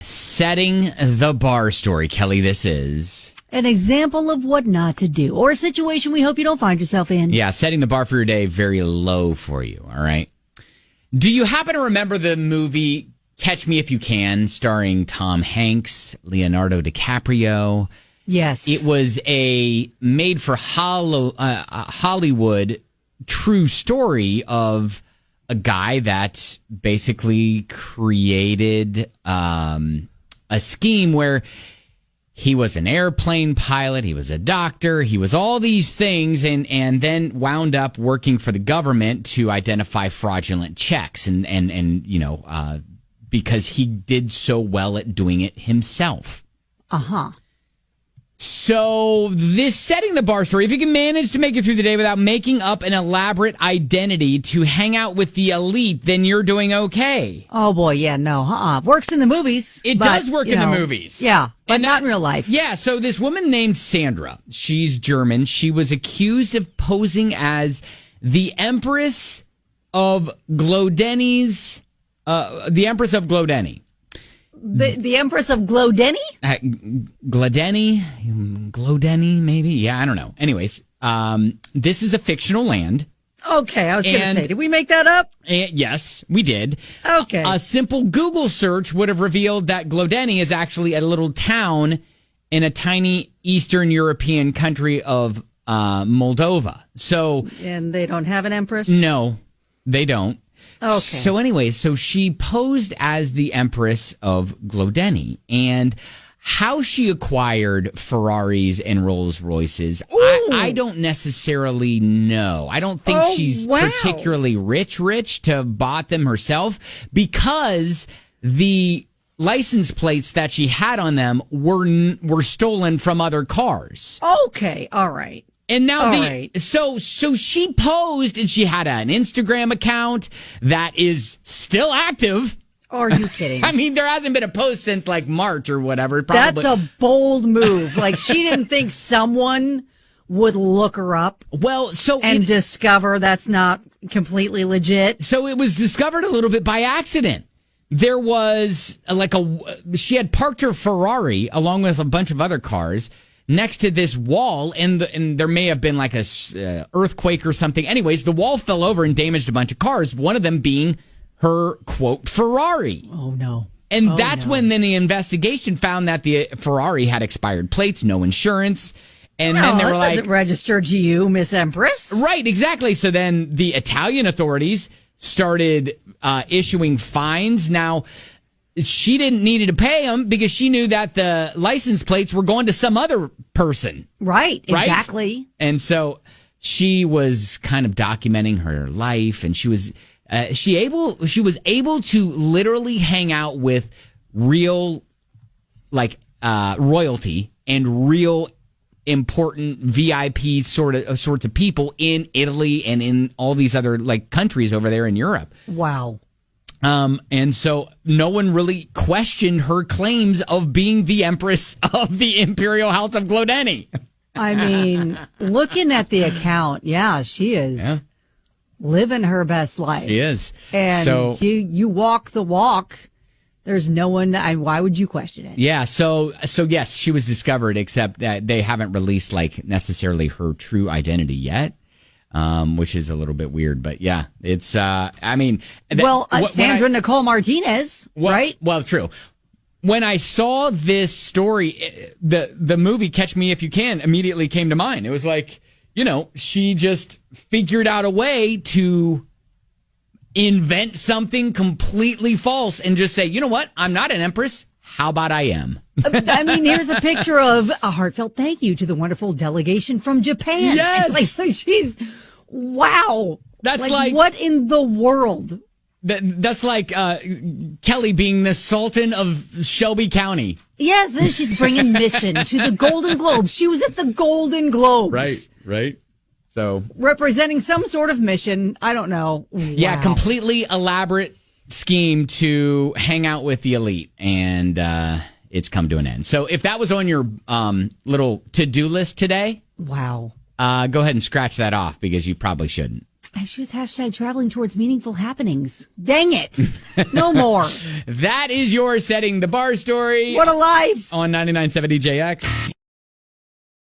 Setting the bar story, Kelly, this is. An example of what not to do, or a situation we hope you don't find yourself in. Yeah, setting the bar for your day very low for you, all right? Do you happen to remember the movie Catch Me If You Can, starring Tom Hanks, Leonardo DiCaprio? Yes. It was a made-for-Hollywood true story of a guy that basically created a scheme where he was an airplane pilot, he was a doctor, he was all these things, and then wound up working for the government to identify fraudulent checks, and because he did so well at doing it himself. Uh-huh. So this setting the bar story, if you can manage to make it through the day without making up an elaborate identity to hang out with the elite, then you're doing okay. Oh, boy, yeah, no, Works in the movies. It does work in the movies. Yeah, but not in real life. Yeah, so this woman named Sandra, she's German. She was accused of posing as the Empress of Glodeni's, the Empress of Glodeni. The Empress of Glodeni? Glodeni, maybe? Yeah, I don't know. Anyways, this is a fictional land. Okay, I was going to say, did we make that up? Yes, we did. Okay. A simple Google search would have revealed that Glodeni is actually a little town in a tiny Eastern European country of Moldova. And they don't have an empress? No, they don't. Okay. So anyway, so she posed as the Empress of Glodeni, and how she acquired Ferraris and Rolls Royces, I don't necessarily know. I don't think she's particularly rich to have bought them herself, because the license plates that she had on them were stolen from other cars. Okay, all right. And now so she posed, and she had an Instagram account that is still active. Are you kidding? I mean, there hasn't been a post since like March or whatever. Probably. That's a bold move. Like, she didn't think someone would look her up. Well, and discover that's not completely legit. So it was discovered a little bit by accident. There was she had parked her Ferrari along with a bunch of other cars next to this wall, and there may have been like a earthquake or something. Anyways, the wall fell over and damaged a bunch of cars, one of them being her, quote, Ferrari. Oh, no. And that's when then the investigation found that the Ferrari had expired plates, no insurance. And then they were like, doesn't register to you, Miss Empress. Right, exactly. So then the Italian authorities started issuing fines. Now, she didn't need to pay them because she knew that the license plates were going to some other person. Right, exactly. And so she was kind of documenting her life, and she was able to literally hang out with real royalty and real important VIP sorts of people in Italy and in all these other countries over there in Europe. Wow. And so no one really questioned her claims of being the Empress of the Imperial House of Glodeni. I mean, looking at the account, she is living her best life. She is. And so, you walk the walk. There's no one. Why would you question it? Yeah. So yes, she was discovered, except that they haven't released necessarily her true identity yet. Which is a little bit weird, but yeah, it's, Sandra Nicole Martinez, right? Well, true. When I saw this story, the movie Catch Me If You Can immediately came to mind. It was like, she just figured out a way to invent something completely false and just say, you know what? I'm not an empress. How about I am? I mean, here's a picture of a heartfelt thank you to the wonderful delegation from Japan. Yes. It's she's, wow. That's what in the world? That's like Kelly being the Sultan of Shelby County. Yes, then she's bringing mission to the Golden Globes. She was at the Golden Globes. Right. So representing some sort of mission. I don't know. Wow. Yeah, completely elaborate scheme to hang out with the elite, and it's come to an end. So if that was on your little to-do list today, wow, go ahead and scratch that off because you probably shouldn't. She was hashtag traveling towards meaningful happenings. Dang it. No more. That is your Setting the Bar story. What a life. On 99.7 DJX.